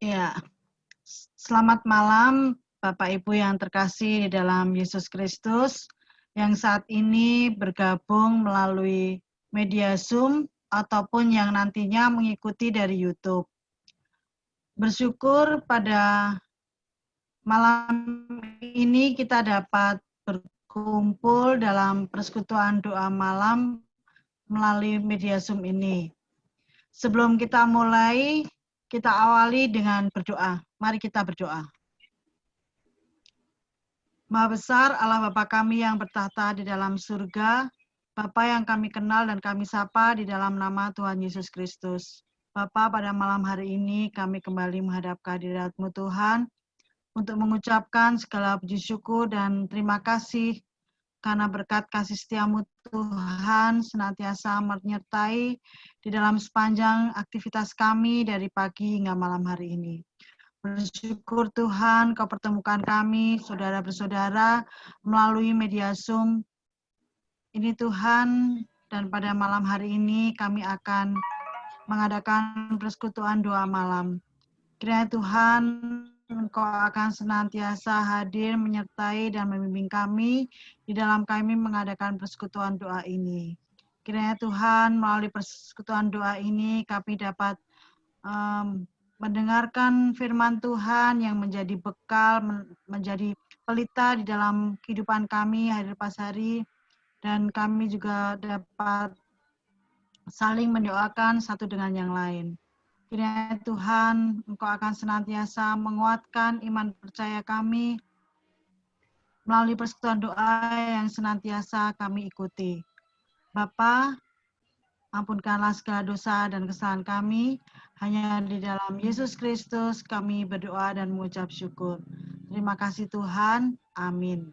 Ya, selamat malam Bapak Ibu yang terkasih di dalam Yesus Kristus yang saat ini bergabung melalui media Zoom ataupun yang nantinya mengikuti dari YouTube. Bersyukur pada malam ini kita dapat berkumpul dalam persekutuan doa malam melalui media Zoom ini. Sebelum kita mulai, kita awali dengan berdoa. Mari kita berdoa. Maha besar Allah Bapa kami yang bertahta di dalam surga, Bapa yang kami kenal dan kami sapa di dalam nama Tuhan Yesus Kristus. Bapa, pada malam hari ini kami kembali menghadap kehadirat-Mu Tuhan untuk mengucapkan segala puji syukur dan terima kasih karena berkat kasih setia-Mu Tuhan senantiasa menyertai di dalam sepanjang aktivitas kami dari pagi hingga malam hari ini. Bersyukur Tuhan Kau pertemukan kami, saudara bersaudara, melalui media Zoom ini Tuhan, dan pada malam hari ini kami akan mengadakan persekutuan doa malam. Kiranya Tuhan Engkau akan senantiasa hadir, menyertai dan membimbing kami di dalam kami mengadakan persekutuan doa ini. Kiranya Tuhan melalui persekutuan doa ini kami dapat mendengarkan firman Tuhan yang menjadi bekal, menjadi pelita di dalam kehidupan kami hari lepas hari, dan kami juga dapat saling mendoakan satu dengan yang lain. Kiranya Tuhan, Engkau akan senantiasa menguatkan iman percaya kami melalui persekutuan doa yang senantiasa kami ikuti. Bapa, ampunkanlah segala dosa dan kesalahan kami. Hanya di dalam Yesus Kristus kami berdoa dan mengucap syukur. Terima kasih Tuhan. Amin.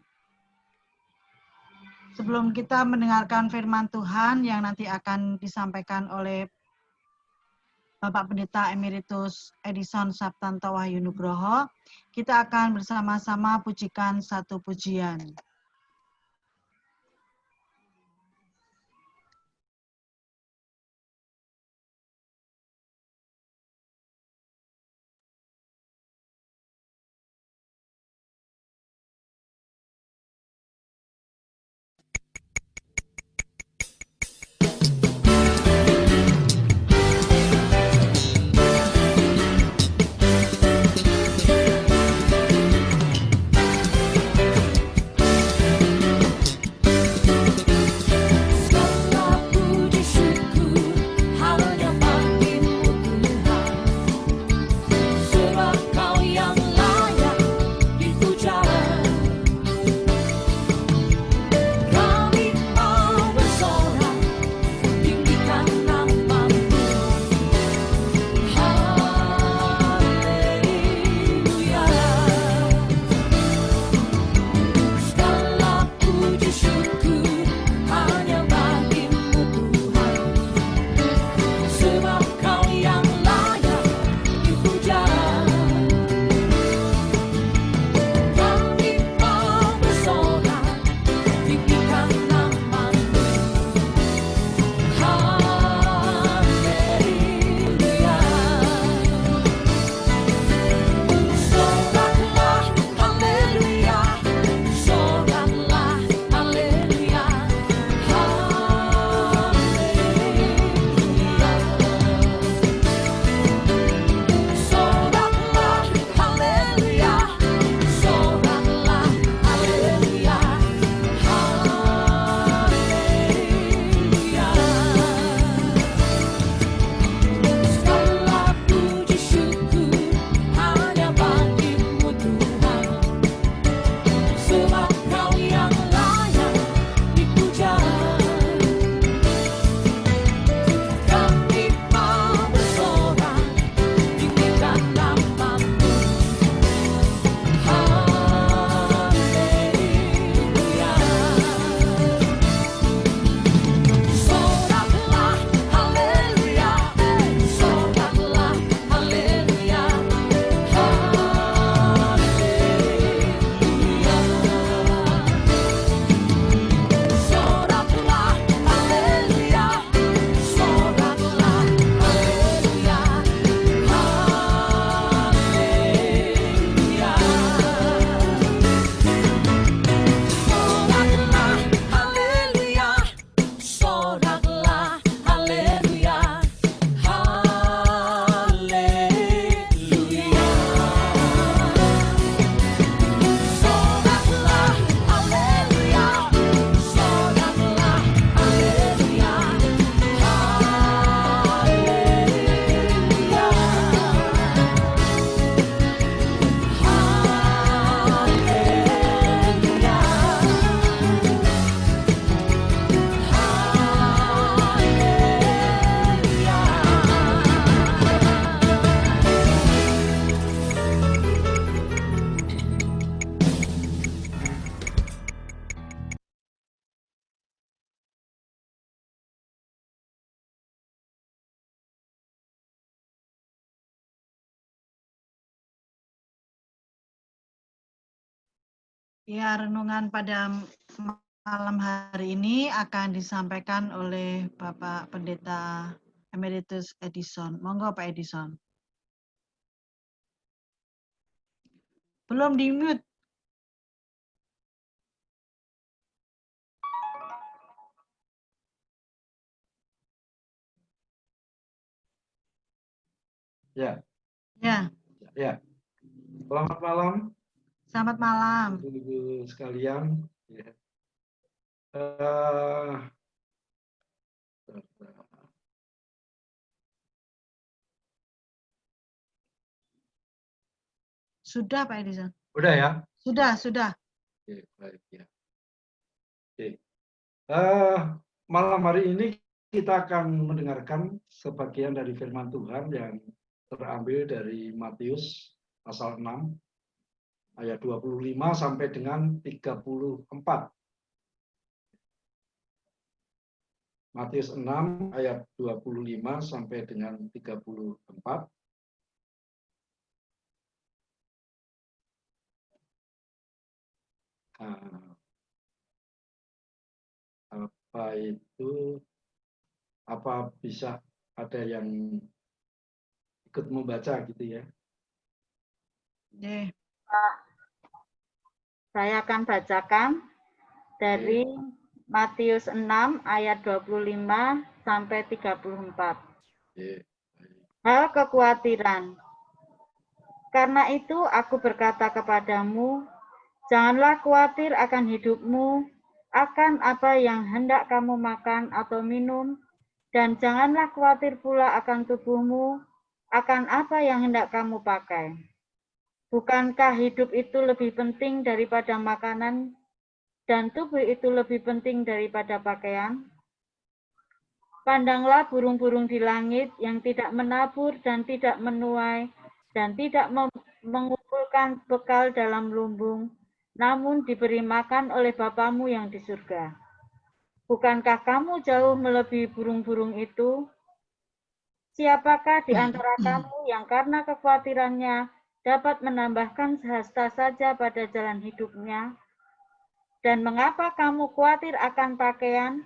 Sebelum kita mendengarkan firman Tuhan yang nanti akan disampaikan oleh Bapak Pendeta Emeritus Edison Saptanto Wahyu Nugroho, kita akan bersama-sama pujikan satu pujian. Ya, renungan pada malam hari ini akan disampaikan oleh Bapak Pendeta Emeritus Edison. Monggo Pak Edison. Belum di-mute. Ya. Ya. Ya. Selamat malam. Selamat malam. Ibu-ibu sekalian. Ya. Sudah Pak Edison. Udah ya? Sudah. Oke, baik ya. Oke. Malam hari ini kita akan mendengarkan sebagian dari firman Tuhan yang terambil dari Matius pasal 6 ayat 25 sampai dengan 34. Matius 6 ayat 25 sampai dengan 34. Apa bisa ada yang ikut membaca gitu ya? Pak, saya akan bacakan dari Matius 6 ayat 25 sampai 34. Hal kekhawatiran. Karena itu aku berkata kepadamu, janganlah khawatir akan hidupmu, akan apa yang hendak kamu makan atau minum, dan janganlah khawatir pula akan tubuhmu, akan apa yang hendak kamu pakai. Bukankah hidup itu lebih penting daripada makanan, dan tubuh itu lebih penting daripada pakaian? Pandanglah burung-burung di langit yang tidak menabur dan tidak menuai, dan tidak mengumpulkan bekal dalam lumbung, namun diberi makan oleh Bapamu yang di surga. Bukankah kamu jauh melebihi burung-burung itu? Siapakah di antara kamu yang karena kekhawatirannya dapat menambahkan sehasta saja pada jalan hidupnya? Dan mengapa kamu khawatir akan pakaian?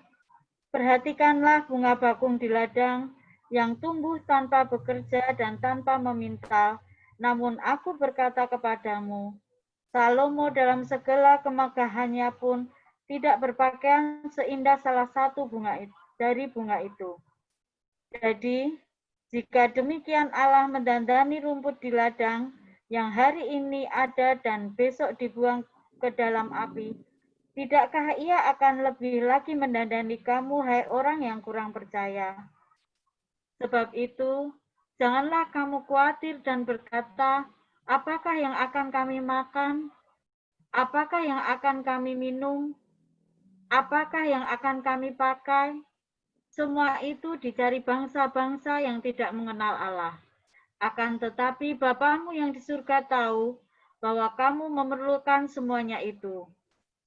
Perhatikanlah bunga bakung di ladang yang tumbuh tanpa bekerja dan tanpa memintal. Namun aku berkata kepadamu, Salomo dalam segala kemegahannya pun tidak berpakaian seindah salah satu dari bunga itu. Jadi, jika demikian Allah mendandani rumput di ladang, yang hari ini ada dan besok dibuang ke dalam api, tidakkah ia akan lebih lagi mendandani kamu, hai orang yang kurang percaya? Sebab itu, janganlah kamu khawatir dan berkata, apakah yang akan kami makan? Apakah yang akan kami minum? Apakah yang akan kami pakai? Semua itu dicari bangsa-bangsa yang tidak mengenal Allah. Akan tetapi Bapamu yang di surga tahu bahwa kamu memerlukan semuanya itu.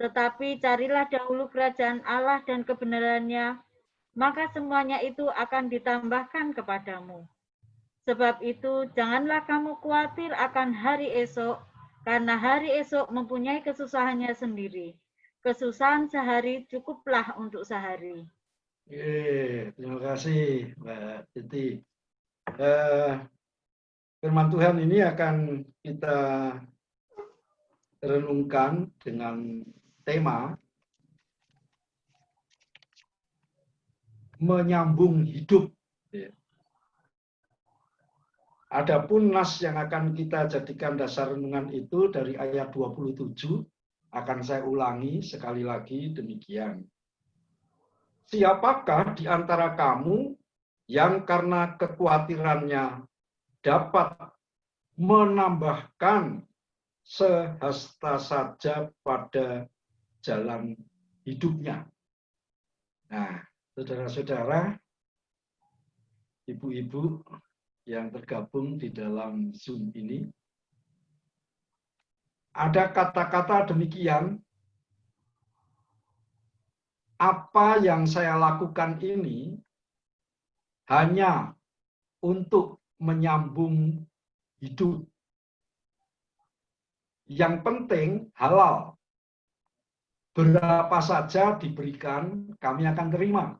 Tetapi carilah dahulu kerajaan Allah dan kebenarannya, maka semuanya itu akan ditambahkan kepadamu. Sebab itu, janganlah kamu khawatir akan hari esok, karena hari esok mempunyai kesusahannya sendiri. Kesusahan sehari cukuplah untuk sehari. Terima kasih Mbak Titi. Firman Tuhan ini akan kita renungkan dengan tema menyambung hidup. Adapun nas yang akan kita jadikan dasar renungan itu dari ayat 27, akan saya ulangi sekali lagi demikian. Siapakah di antara kamu yang karena kekhawatirannya dapat menambahkan sehasta saja pada jalan hidupnya? Nah, saudara-saudara, ibu-ibu yang tergabung di dalam Zoom ini, ada kata-kata demikian, apa yang saya lakukan ini hanya untuk menyambung hidup. Yang penting halal. berapa saja diberikan, kami akan terima.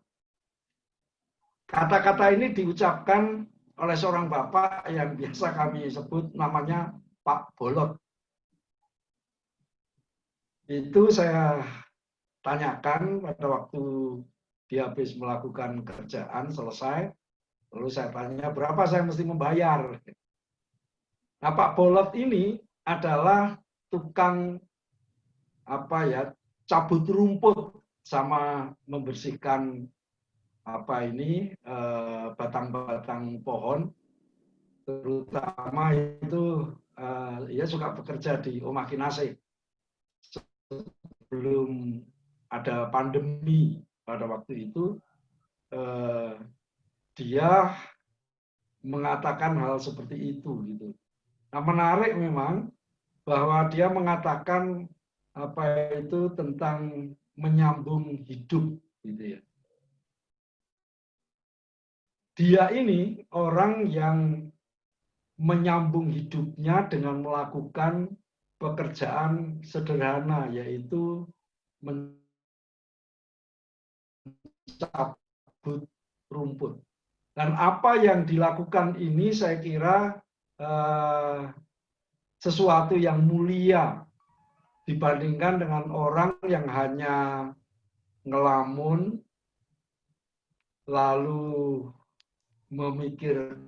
Kata-kata ini diucapkan oleh seorang bapak yang biasa kami sebut namanya Pak Bolot. Itu saya tanyakan pada waktu dia habis melakukan kerjaan selesai, lalu saya tanya berapa saya mesti membayar. Nah, Pak Bolot ini adalah tukang cabut rumput sama membersihkan batang-batang pohon, terutama itu ia suka bekerja di Omakinase sebelum ada pandemi pada waktu itu. Dia mengatakan hal seperti itu gitu. Nah, menarik memang bahwa dia mengatakan tentang menyambung hidup gitu ya. Dia ini orang yang menyambung hidupnya dengan melakukan pekerjaan sederhana, yaitu mencabut rumput. Dan apa yang dilakukan ini saya kira sesuatu yang mulia dibandingkan dengan orang yang hanya ngelamun lalu memikirkan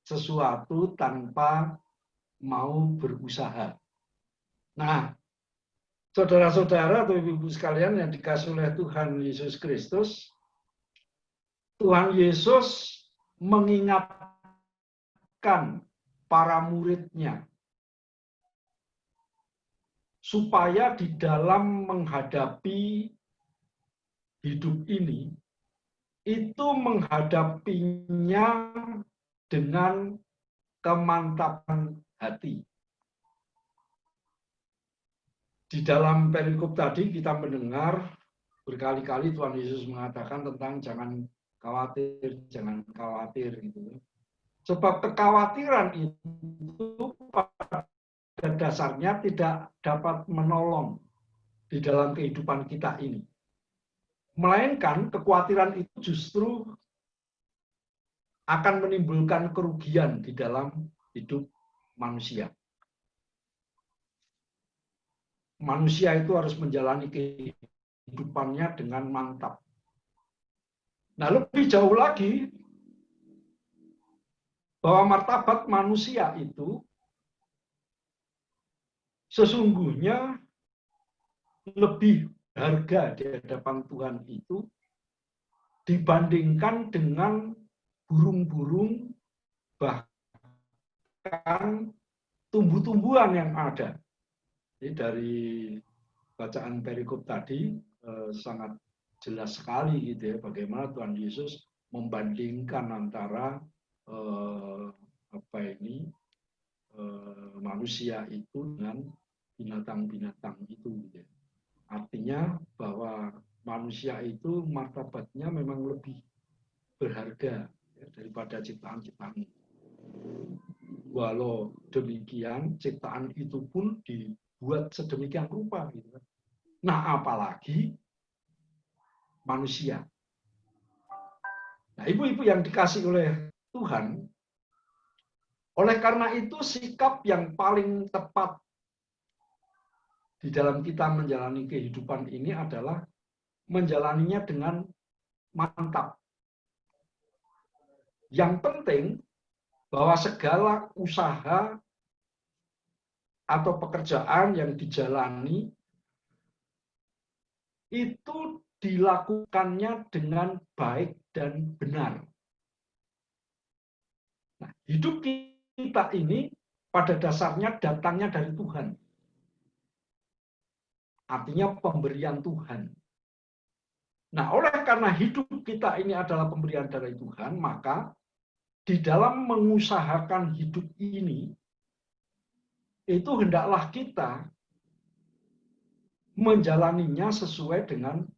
sesuatu tanpa mau berusaha. Nah, saudara-saudara atau ibu-ibu sekalian yang dikasihi oleh Tuhan Yesus Kristus, Tuhan Yesus mengingatkan para muridnya supaya di dalam menghadapi hidup ini, itu menghadapinya dengan kemantapan hati. Di dalam perikop tadi kita mendengar berkali-kali Tuhan Yesus mengatakan tentang jangan khawatir gitu. Sebab kekhawatiran itu pada dasarnya tidak dapat menolong di dalam kehidupan kita ini. Melainkan kekhawatiran itu justru akan menimbulkan kerugian di dalam hidup manusia. Manusia itu harus menjalani kehidupannya dengan mantap. Nah, lebih jauh lagi, bahwa martabat manusia itu sesungguhnya lebih harga di hadapan Tuhan itu dibandingkan dengan burung-burung, bahkan tumbuh-tumbuhan yang ada. Jadi dari bacaan perikop tadi sangat jelas sekali gitu ya, bagaimana Tuhan Yesus membandingkan antara manusia itu dengan binatang-binatang itu gitu ya. Artinya bahwa manusia itu martabatnya memang lebih berharga ya, daripada ciptaan-ciptaan. Walau demikian, ciptaan itu pun dibuat sedemikian rupa. Gitu. Nah, apalagi manusia. Nah, ibu-ibu yang dikasih oleh Tuhan, oleh karena itu sikap yang paling tepat di dalam kita menjalani kehidupan ini adalah menjalaninya dengan mantap. Yang penting bahwa segala usaha atau pekerjaan yang dijalani itu dilakukannya dengan baik dan benar. Nah, hidup kita ini pada dasarnya datangnya dari Tuhan. Artinya pemberian Tuhan. Nah, oleh karena hidup kita ini adalah pemberian dari Tuhan, maka di dalam mengusahakan hidup ini, itu hendaklah kita menjalaninya sesuai dengan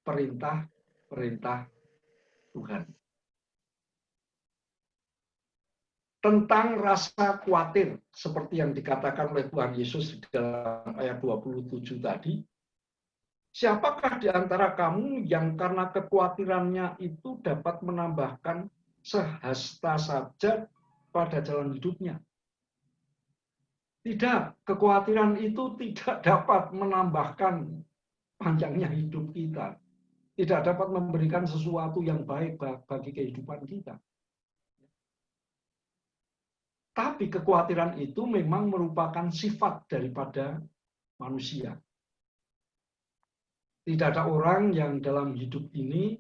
perintah-perintah Tuhan. tentang rasa khawatir seperti yang dikatakan oleh Tuhan Yesus di dalam ayat 27 tadi. Siapakah di antara kamu yang karena kekhawatirannya itu dapat menambahkan sehasta saja pada jalan hidupnya? Tidak, kekhawatiran itu tidak dapat menambahkan panjangnya hidup kita. Tidak dapat memberikan sesuatu yang baik bagi kehidupan kita. Tapi kekhawatiran itu memang merupakan sifat daripada manusia. Tidak ada orang yang dalam hidup ini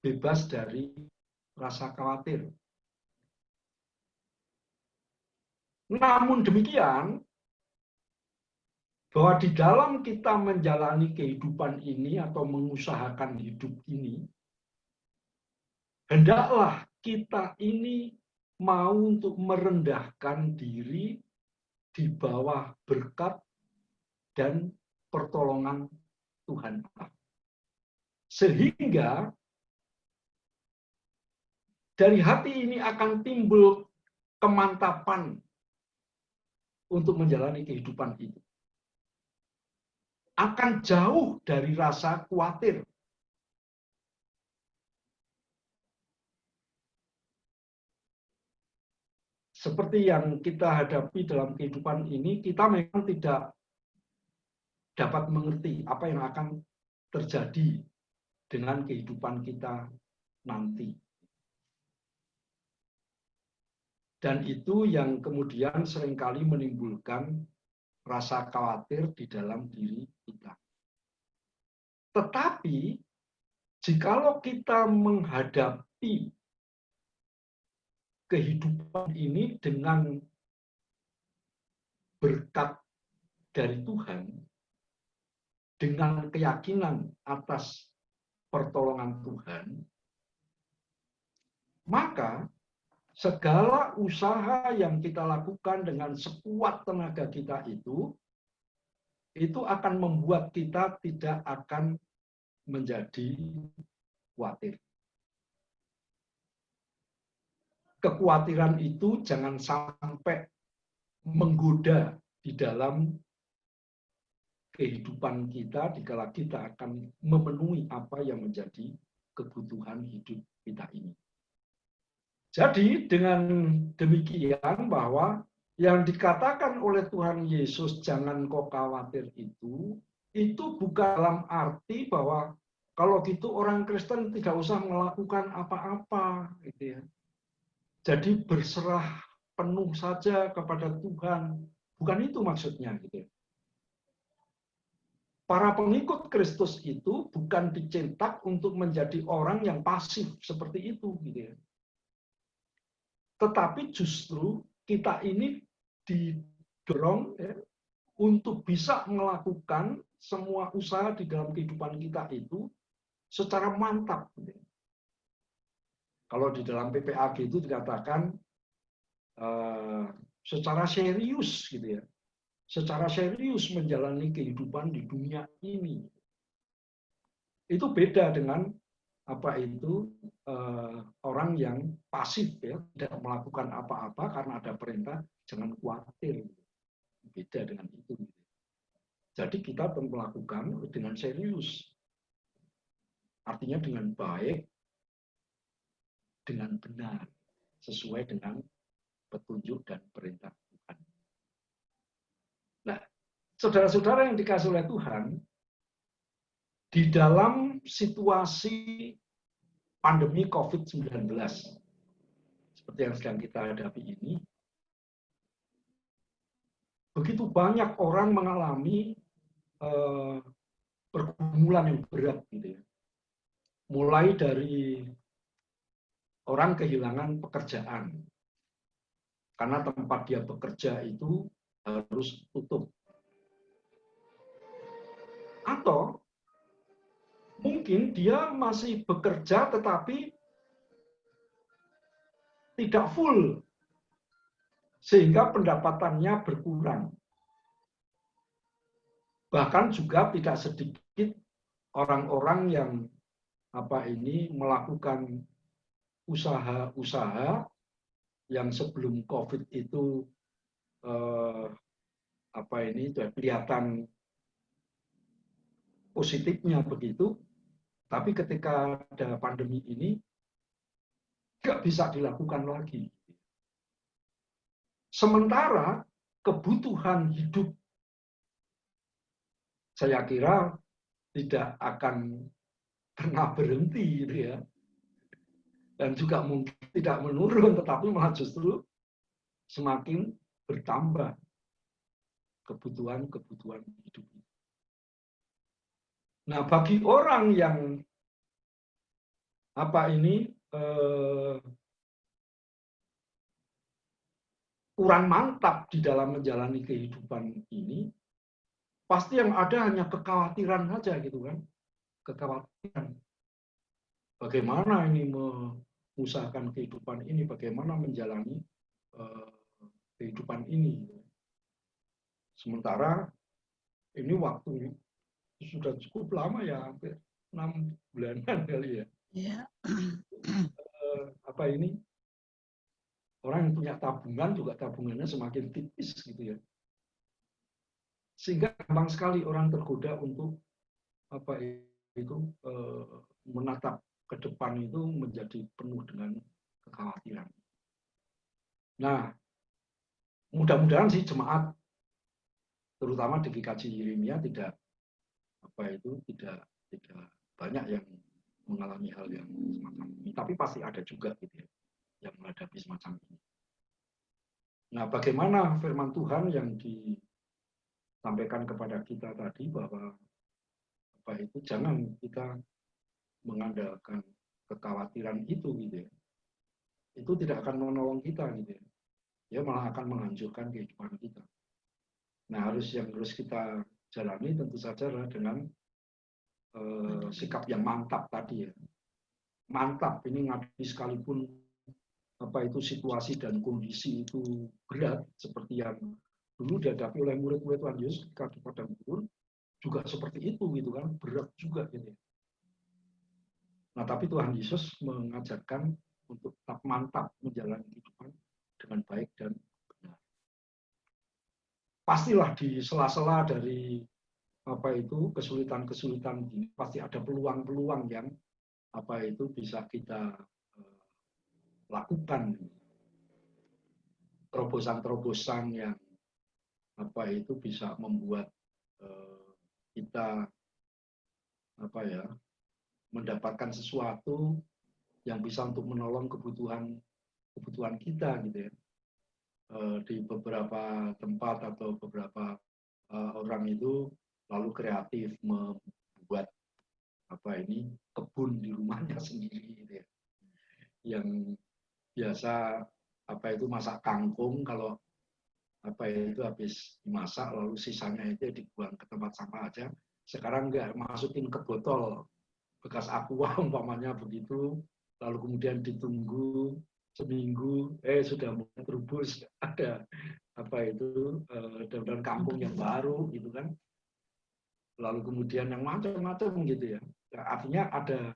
bebas dari rasa khawatir. Namun demikian, bahwa di dalam kita menjalani kehidupan ini atau mengusahakan hidup ini, hendaklah kita ini mau untuk merendahkan diri di bawah berkat dan pertolongan Tuhan Allah. Sehingga dari hati ini akan timbul kemantapan untuk menjalani kehidupan itu. Akan jauh dari rasa khawatir. Seperti yang kita hadapi dalam kehidupan ini, kita memang tidak dapat mengerti apa yang akan terjadi dengan kehidupan kita nanti. Dan itu yang kemudian seringkali menimbulkan rasa khawatir di dalam diri kita. Tetapi, jikalau kita menghadapi kehidupan ini dengan berkat dari Tuhan, dengan keyakinan atas pertolongan Tuhan, maka segala usaha yang kita lakukan dengan sekuat tenaga kita itu akan membuat kita tidak akan menjadi khawatir. Kekhawatiran itu jangan sampai menggoda di dalam kehidupan kita dikala kita akan memenuhi apa yang menjadi kebutuhan hidup kita ini. Jadi dengan demikian bahwa yang dikatakan oleh Tuhan Yesus jangan kau khawatir itu bukan dalam arti bahwa kalau gitu orang Kristen tidak usah melakukan apa-apa gitu ya. Jadi berserah penuh saja kepada Tuhan. Bukan itu maksudnya gitu ya. Para pengikut Kristus itu bukan dicetak untuk menjadi orang yang pasif seperti itu gitu ya. Tetapi justru kita ini didorong ya, untuk bisa melakukan semua usaha di dalam kehidupan kita itu secara mantap. Gitu. Kalau di dalam PPAG itu dikatakan secara serius, gitu ya, secara serius menjalani kehidupan di dunia ini. Itu beda dengan apa itu orang yang pasif ya, tidak melakukan apa-apa karena ada perintah jangan khawatir. Beda dengan itu. Jadi kita perlu melakukan dengan serius. Artinya dengan baik, dengan benar, sesuai dengan petunjuk dan perintah Tuhan. Nah, saudara-saudara yang dikasihi oleh Tuhan, di dalam situasi pandemi COVID-19, seperti yang sedang kita hadapi ini, begitu banyak orang mengalami pergumulan yang berat, gitu ya. Mulai dari orang kehilangan pekerjaan, karena tempat dia bekerja itu harus tutup. Atau mungkin dia masih bekerja tetapi tidak full, sehingga pendapatannya berkurang. Bahkan juga tidak sedikit orang-orang yang melakukan usaha-usaha yang sebelum COVID itu kelihatan positifnya begitu, tapi ketika ada pandemi ini nggak bisa dilakukan lagi. Sementara kebutuhan hidup saya kira tidak akan pernah berhenti, gitu ya, dan juga mungkin tidak menurun, tetapi malah justru semakin bertambah kebutuhan hidup. Nah, bagi orang yang kurang mantap di dalam menjalani kehidupan ini, pasti yang ada hanya kekhawatiran saja gitu kan, kekhawatiran. Bagaimana ini mengusahakan kehidupan ini, bagaimana menjalani kehidupan ini. Sementara ini waktu sudah cukup lama ya, hampir 6 bulanan kali ya. Iya. Orang yang punya tabungan juga tabungannya semakin tipis gitu ya. Sehingga gampang sekali orang tergoda untuk menatap ke depan itu menjadi penuh dengan kekhawatiran. Nah, mudah-mudahan sih jemaat, terutama di GKJ Yeremia tidak banyak yang mengalami hal yang semacam ini. Tapi pasti ada juga gitu ya, yang menghadapi semacam ini. Nah, bagaimana firman Tuhan yang disampaikan kepada kita tadi bahwa jangan kita mengandalkan kekhawatiran itu gitu ya. Itu tidak akan menolong kita gitu ya. Dia malah akan menghancurkan kehidupan kita. Nah, yang harus kita jalani tentu saja adalah dengan sikap yang mantap tadi ya. Mantap ini ngadepi sekalipun situasi dan kondisi itu berat seperti yang dulu dihadapi oleh murid-murid Tuhan Yesus ketika di padang gurun, juga seperti itu gitu kan, berat juga gitu. Nah, tapi Tuhan Yesus mengajarkan untuk tetap mantap menjalani kehidupan dengan baik dan benar. Pastilah di sela-sela dari kesulitan-kesulitan ini pasti ada peluang-peluang yang bisa kita lakukan, terobosan-terobosan yang bisa membuat kita mendapatkan sesuatu yang bisa untuk menolong kebutuhan kita gitu ya. Di beberapa tempat atau beberapa orang itu lalu kreatif membuat kebun di rumahnya sendiri gitu ya. Yang biasa masak kangkung, kalau habis dimasak lalu sisanya itu dibuang ke tempat sampah aja. Sekarang enggak, masukin ke botol bekas aqua umpamanya begitu, lalu kemudian ditunggu seminggu, sudah mulai terubus, ada daun kangkung yang baru gitu kan. Lalu kemudian yang macam-macam gitu ya. Artinya ada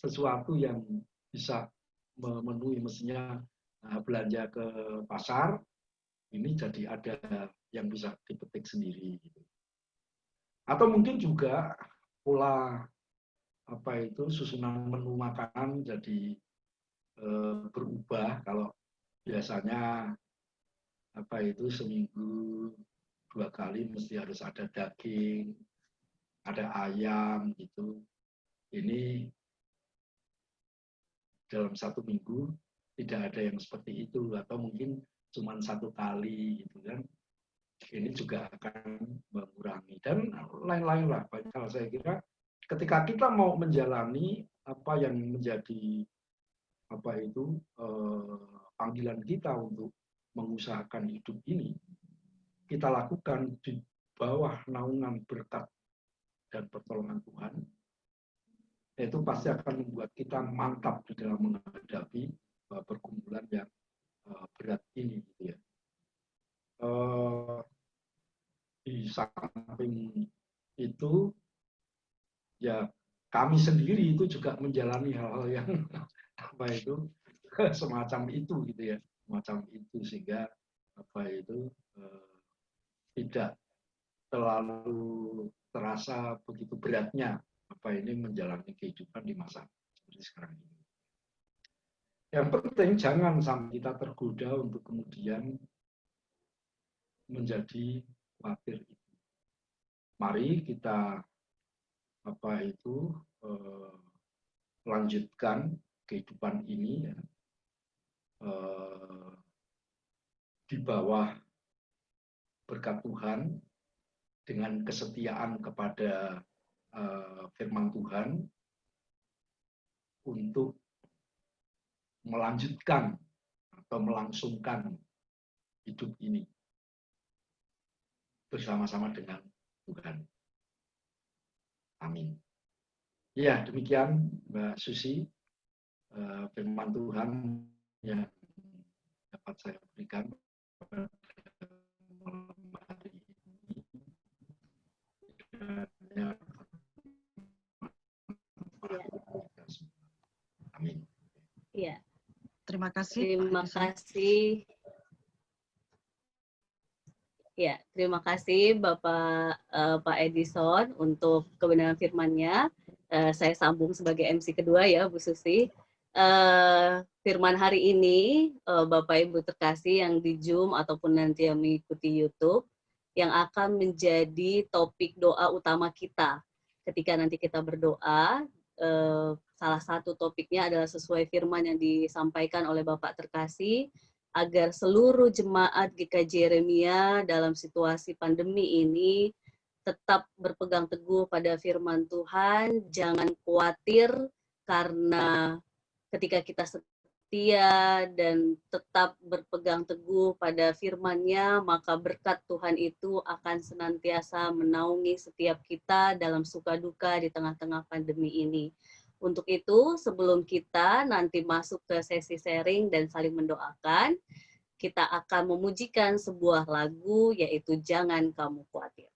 sesuatu yang bisa memenuhi, mestinya belanja ke pasar, ini jadi ada yang bisa dipetik sendiri gitu. Atau mungkin juga pola susunan menu makanan jadi berubah. Kalau biasanya seminggu 2 kali mesti harus ada daging, ada ayam gitu. Ini dalam 1 minggu tidak ada yang seperti itu, atau mungkin cuma 1 kali gitu kan. Ini juga akan mengurangi dan lain-lain lah. Kalau saya kira ketika kita mau menjalani apa yang menjadi panggilan kita untuk mengusahakan hidup ini, kita lakukan di bawah naungan berkat dan pertolongan Tuhan, itu pasti akan membuat kita mantap di dalam menghadapi pergumulan yang berat ini gitu ya. Di samping itu ya kami sendiri itu juga menjalani hal-hal yang semacam itu gitu ya. semacam itu, sehingga tidak terlalu terasa begitu beratnya ini menjalani kehidupan di masa seperti sekarang ini. Yang penting jangan sampai kita tergoda untuk kemudian menjadi khawatir. Mari kita lanjutkan kehidupan ini ya, di bawah berkat Tuhan, dengan kesetiaan kepada firman Tuhan untuk melanjutkan atau melangsungkan hidup ini bersama-sama dengan Tuhan. Amin. Ya, demikian Mbak Susi, firman Tuhan yang dapat saya berikan pada malam hari ini. Amin. Iya. Terima kasih. Terima kasih. Ya, terima kasih Bapak Pak Edison untuk kebenaran firman-Nya. Saya sambung sebagai MC kedua ya, Bu Susi. Firman hari ini, Bapak Ibu terkasih yang di Zoom ataupun nanti yang mengikuti YouTube, yang akan menjadi topik doa utama kita. Ketika nanti kita berdoa, salah satu topiknya adalah sesuai firman yang disampaikan oleh Bapak terkasih, agar seluruh jemaat GKJ Yeremia dalam situasi pandemi ini tetap berpegang teguh pada firman Tuhan, jangan khawatir, karena ketika kita setia dan tetap berpegang teguh pada firman-Nya, maka berkat Tuhan itu akan senantiasa menaungi setiap kita dalam suka duka di tengah-tengah pandemi ini. Untuk itu, sebelum kita nanti masuk ke sesi sharing dan saling mendoakan, kita akan memujikan sebuah lagu, yaitu Jangan Kamu Khawatir.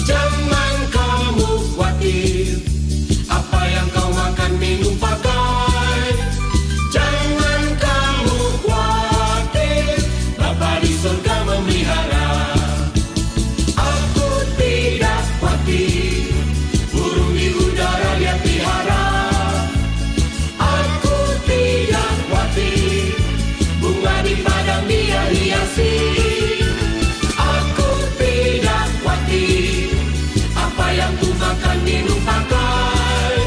Jangan kamu khawatir apa yang kau makan, minum, pakai. Jangan kamu khawatir, Bapa di surga memelihara. Aku tidak khawatir, burung di udara Dia pelihara. Aku tidak khawatir, bunga di padang Dia hiasi. Minum, pakai.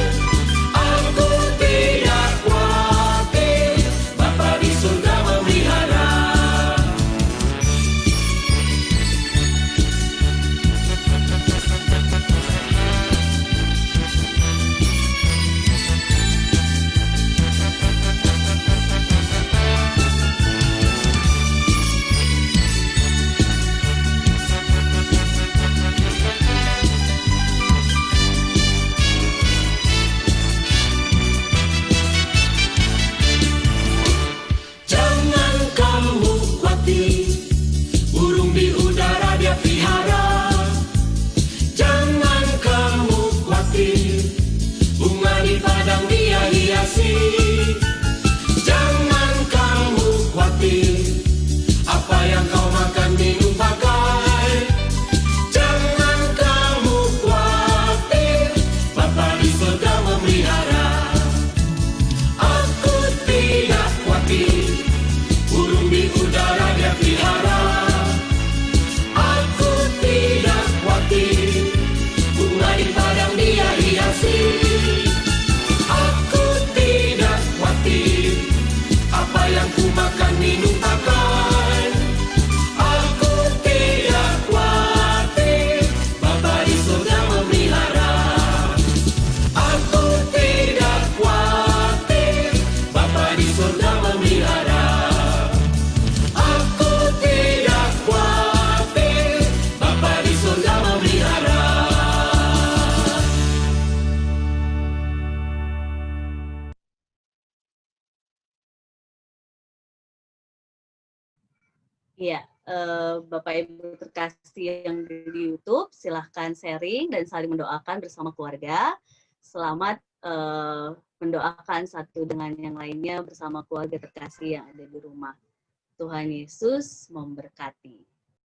Aku tidak khawatir, Bapa di surga memelihara. Iya, Bapak Ibu terkasih yang di YouTube, silahkan sharing dan saling mendoakan bersama keluarga. Selamat mendoakan satu dengan yang lainnya bersama keluarga terkasih yang ada di rumah. Tuhan Yesus memberkati.